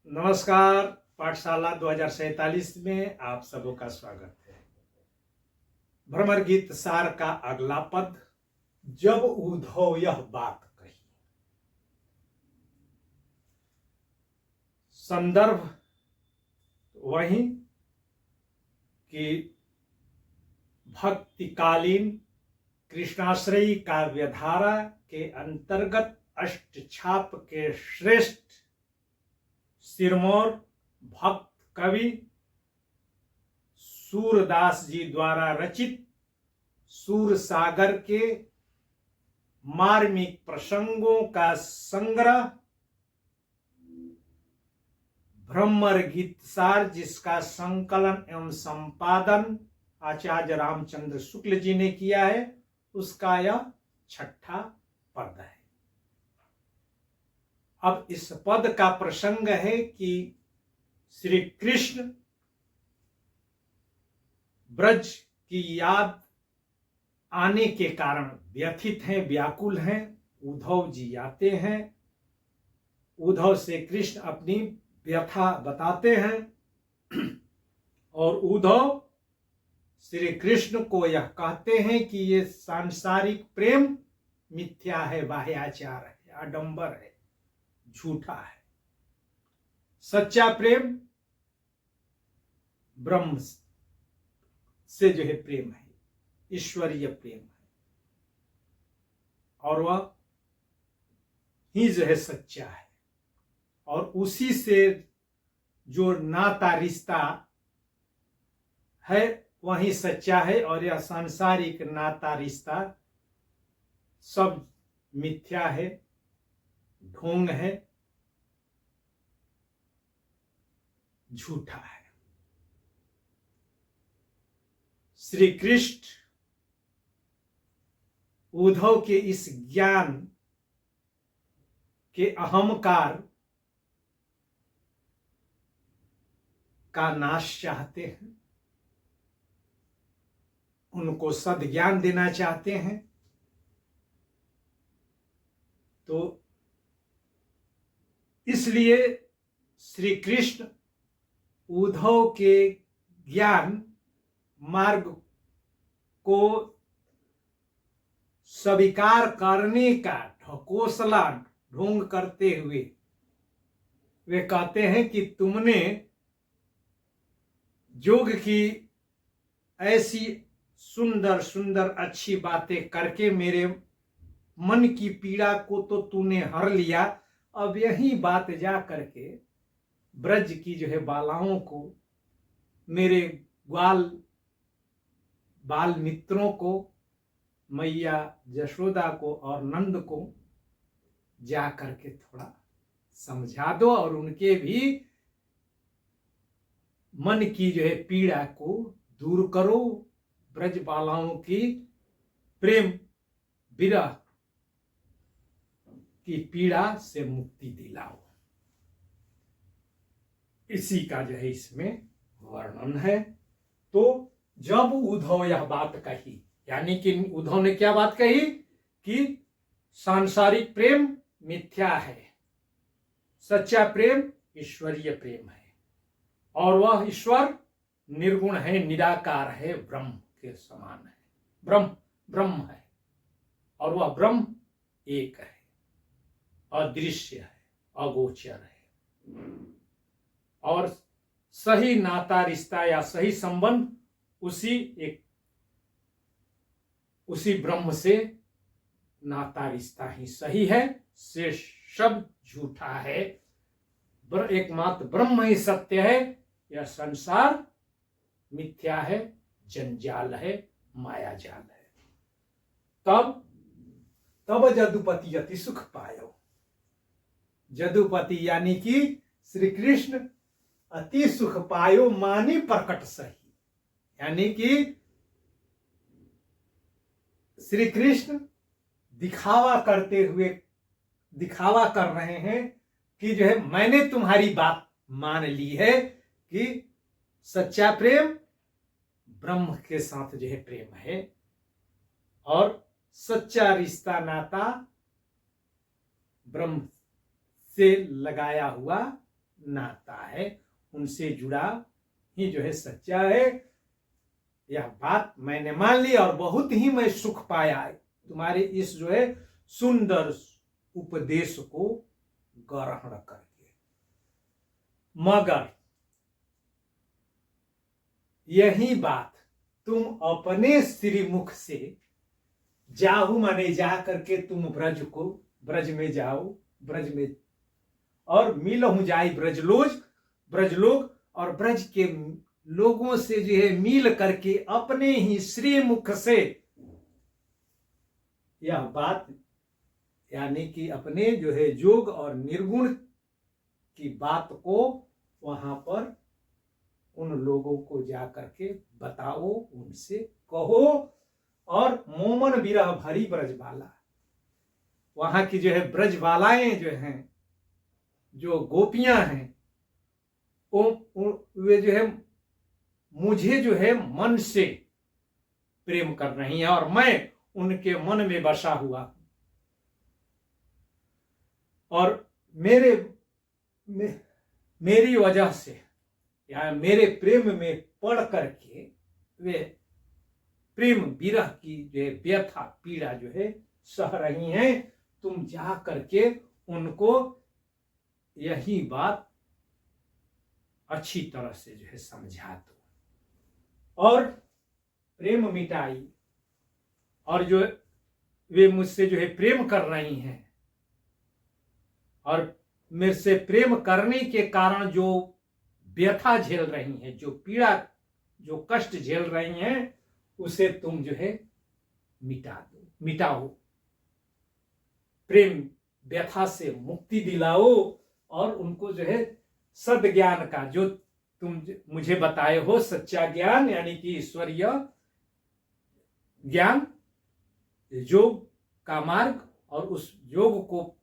नमस्कार। पाठशाला 2047 में आप सबों का स्वागत है। भ्रमर गीत सार का अगला पद, जब उद्धव यह बात कही। संदर्भ वही कि भक्तिकालीन कृष्णाश्रयी काव्यधारा के अंतर्गत अष्टछाप के श्रेष्ठ सिरमौर भक्त कवि सूरदास जी द्वारा रचित सूरसागर के मार्मिक प्रसंगों का संग्रह भ्रमर गीत सार, जिसका संकलन एवं संपादन आचार्य रामचंद्र शुक्ल जी ने किया है, उसका यह छठा पद है। अब इस पद का प्रसंग है कि श्री कृष्ण ब्रज की याद आने के कारण व्यथित हैं, व्याकुल हैं। उद्धव जी आते हैं, उद्धव से कृष्ण अपनी व्यथा बताते हैं और उद्धव श्री कृष्ण को यह कहते हैं कि ये सांसारिक प्रेम मिथ्या है, बाह्याचार है, आडंबर है, झूठा है। सच्चा प्रेम ब्रह्म से जो है प्रेम है, ईश्वरीय प्रेम है, और वह ही जो है सच्चा है, और उसी से जो नाता रिश्ता है वही सच्चा है। और यह सांसारिक नाता रिश्ता सब मिथ्या है, ढोंग है, झूठा है। श्री कृष्ण उद्धव के इस ज्ञान के अहंकार का नाश चाहते हैं, उनको सद्ज्ञान देना चाहते हैं। तो इसलिए श्री कृष्ण उद्धव के ज्ञान मार्ग को स्वीकार करने का ढकोसला ढोंग करते हुए वे कहते हैं कि तुमने योग की ऐसी सुंदर सुंदर अच्छी बातें करके मेरे मन की पीड़ा को तो तूने हर लिया। अब यही बात जा करके ब्रज की जो है बालाओं को, मेरे ग्वाल बाल मित्रों को, मैया यशोदा को और नंद को जा करके थोड़ा समझा दो और उनके भी मन की जो है पीड़ा को दूर करो। ब्रज बालाओं की प्रेम विरह की पीड़ा से मुक्ति दिलाओ। इसी का जो है इसमें वर्णन है। तो जब उद्धव यह बात कही, यानी कि उद्धव ने क्या बात कही कि सांसारिक प्रेम मिथ्या है, सच्चा प्रेम ईश्वरीय प्रेम है, और वह ईश्वर निर्गुण है, निराकार है, ब्रह्म के समान है, ब्रह्म है, और वह ब्रह्म एक है, अदृश्य है, अगोचर है, और सही नाता रिश्ता या सही संबंध उसी ब्रह्म से नाता रिश्ता ही सही है, शेष सब झूठा है। एकमात्र ब्रह्म ही सत्य है, यह संसार मिथ्या है, जंजाल है, मायाजाल है। तब जदुपति अति सुख पायो। जदुपति यानी कि श्री कृष्ण अति सुख पायो मानी प्रकट सही, यानी कि श्री कृष्ण दिखावा कर रहे हैं कि जो है मैंने तुम्हारी बात मान ली है कि सच्चा प्रेम ब्रह्म के साथ जो है प्रेम है, और सच्चा रिश्ता नाता ब्रह्म से लगाया हुआ नाता है, उनसे जुड़ा ही जो है सच्चा है। यह बात मैंने मान ली और बहुत ही मैं सुख पाया है तुम्हारे इस जो है सुंदर उपदेश को ग्रहण करके। मगर यही बात तुम अपने श्रीमुख से जाहू माने जा करके तुम ब्रज में जाओ, ब्रज में और मिलहु जाई ब्रजलोक और ब्रज के लोगों से जो है मिल करके अपने ही श्रीमुख से यह बात यानी कि अपने जो है योग और निर्गुण की बात को वहां पर उन लोगों को जा करके बताओ, उनसे कहो। और मोमन विरह भरी ब्रजबाला, वहां की जो है ब्रजबालाएं जो हैं, जो गोपियां हैं, वे जो है मुझे जो है मन से प्रेम कर रही हैं और मैं उनके मन में बसा हुआ और मेरी वजह से या मेरे प्रेम में पड़ करके वे प्रेम विरह की जो व्यथा पीड़ा जो है सह रही हैं। तुम जा करके उनको यही बात अच्छी तरह से जो है समझा दो और प्रेम मिटाई। और जो वे मुझसे जो है प्रेम कर रही हैं और मेरे से प्रेम करने के कारण जो व्यथा झेल रही हैं, जो पीड़ा, जो कष्ट झेल रही हैं, उसे तुम जो है मिटाओ, प्रेम व्यथा से मुक्ति दिलाओ और उनको जो है सद्ज्ञान का जो तुम मुझे बताए हो सच्चा ज्ञान यानी कि ईश्वरीय ज्ञान, योग का मार्ग और उस योग को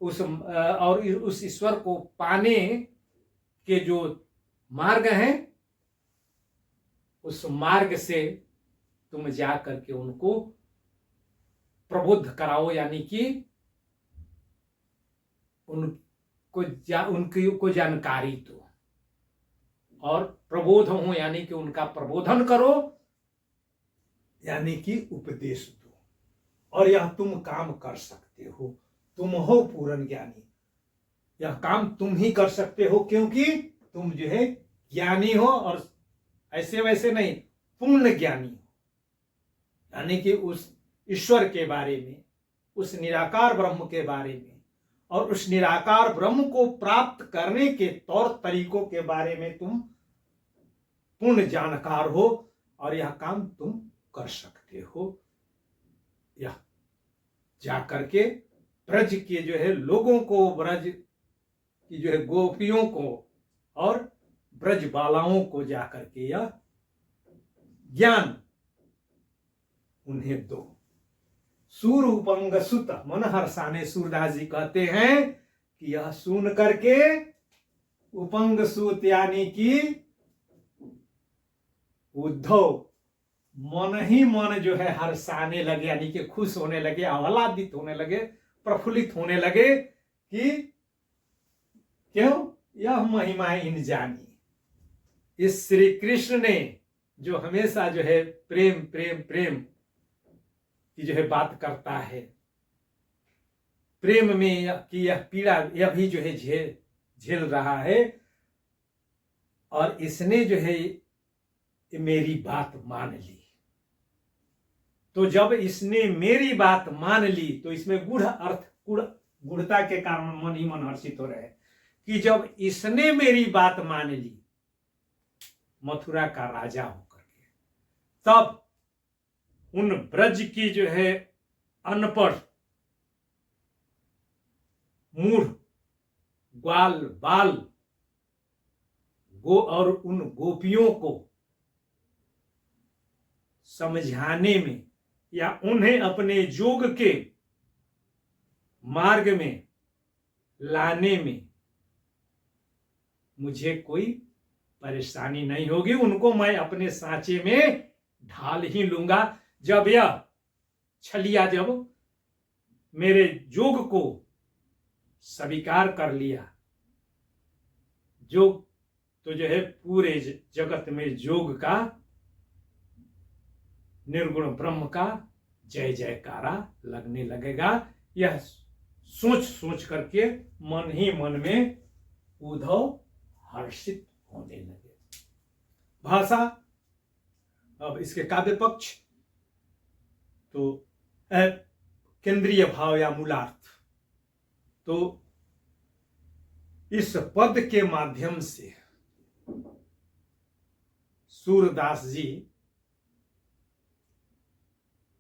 उस ईश्वर को पाने के जो मार्ग हैं, उस मार्ग से तुम जा करके उनको प्रबुद्ध कराओ यानी कि उनको जानकारी दो और प्रबोध हो यानी कि उनका प्रबोधन करो यानी कि उपदेश दो। और यह तुम काम कर सकते हो, तुम हो पूर्ण ज्ञानी, यह काम तुम ही कर सकते हो क्योंकि तुम जो है ज्ञानी हो और ऐसे वैसे नहीं, पूर्ण ज्ञानी हो यानी कि उस ईश्वर के बारे में, उस निराकार ब्रह्म के बारे में और उस निराकार ब्रह्म को प्राप्त करने के तौर तरीकों के बारे में तुम पूर्ण जानकार हो और यह काम तुम कर सकते हो। यह जा करके ब्रज के जो है लोगों को, ब्रज की जो है गोपियों को और ब्रज बालाओं को जा करके यह ज्ञान उन्हें दो। सूर उपंग सुत मन हर्षाने, सूरदास जी कहते हैं कि यह सुन करके उपंग सुत यानी कि उद्धव मन ही मन जो है हर्षाने लगे यानी कि खुश होने लगे, आह्लादित होने लगे, प्रफुल्लित होने लगे कि क्यों, यह महिमा इन जानी। इस श्री कृष्ण ने जो हमेशा जो है प्रेम प्रेम प्रेम की जो है बात करता है, प्रेम में की यह पीड़ा यह भी जो है झेल रहा है और इसने जो है मेरी बात मान ली। तो जब इसने मेरी बात मान ली तो इसमें गूढ़ता के कारण मन ही मन हर्षित हो रहे कि जब इसने मेरी बात मान ली मथुरा का राजा होकर के, तब उन ब्रज की जो है अनपढ़ मूढ़ ग्वाल बाल और उन गोपियों को समझाने में या उन्हें अपने योग के मार्ग में लाने में मुझे कोई परेशानी नहीं होगी। उनको मैं अपने सांचे में ढाल ही लूंगा। जब यह छलिया जब मेरे योग को स्वीकार कर लिया योग तो जो है पूरे जगत में योग का, निर्गुण ब्रह्म का जय जयकारा लगने लगेगा। यह सोच सोच करके मन ही मन में उद्धव हर्षित होने लगे। भाषा, अब इसके काव्य पक्ष तो केंद्रीय भाव या मूलार्थ, तो इस पद के माध्यम से सूरदास जी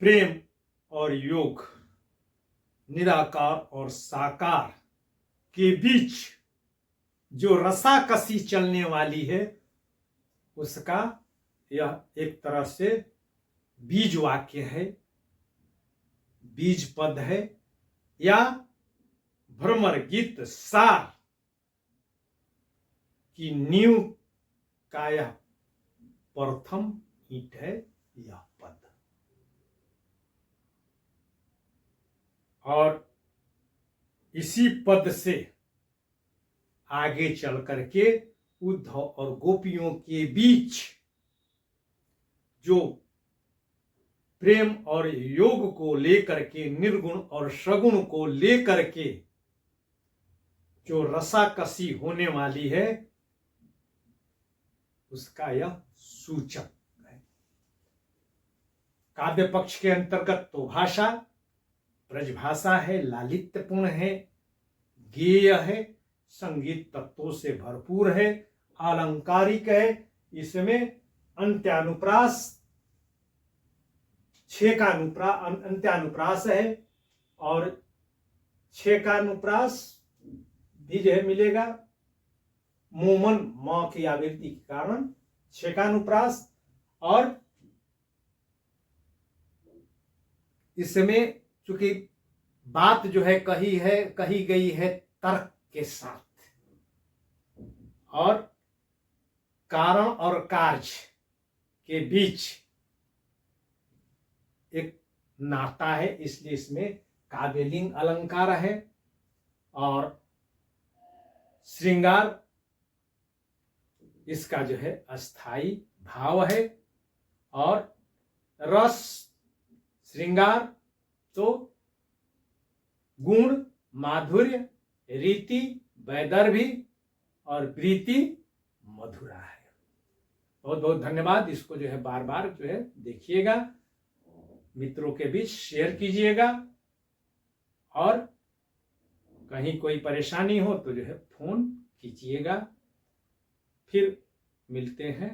प्रेम और योग, निराकार और साकार के बीच जो रसाकसी चलने वाली है, उसका यह एक तरह से बीज वाक्य है, बीज पद है, या भ्रमर गीत सार की नींव का यह प्रथम ईंट है यह पद। और इसी पद से आगे चल करके उद्धव और गोपियों के बीच जो प्रेम और योग को लेकर के, निर्गुण और सगुण को लेकर के जो रसाकसी होने वाली है, उसका यह सूचक है। काव्य पक्ष के अंतर्गत तो भाषा ब्रजभाषा है, लालित्यपूर्ण है, गेय है, संगीत तत्वों से भरपूर है, आलंकारिक है। इसमें अंत्यानुप्रास, छह का अंत्यानुप्रास है, और छह का अनुप्रास भी जो है मिलेगा मोमन मां की आवृत्ति के कारण छह का अनुप्रास। और इसमें चूंकि बात जो है कही गई है तर्क के साथ, और कारण और कार्य के बीच एक नाता है, इसलिए इसमें काव्यलिंग अलंकार है। और श्रृंगार इसका जो है अस्थाई भाव है, और रस श्रृंगार तो गुण, माधुर्य, रीति, वैदर्भी और प्रीति, मधुरा है। बहुत बहुत धन्यवाद। इसको जो है बार बार जो है देखिएगा, मित्रों के बीच शेयर कीजिएगा, और कहीं कोई परेशानी हो तो जो है फोन कीजिएगा। फिर मिलते हैं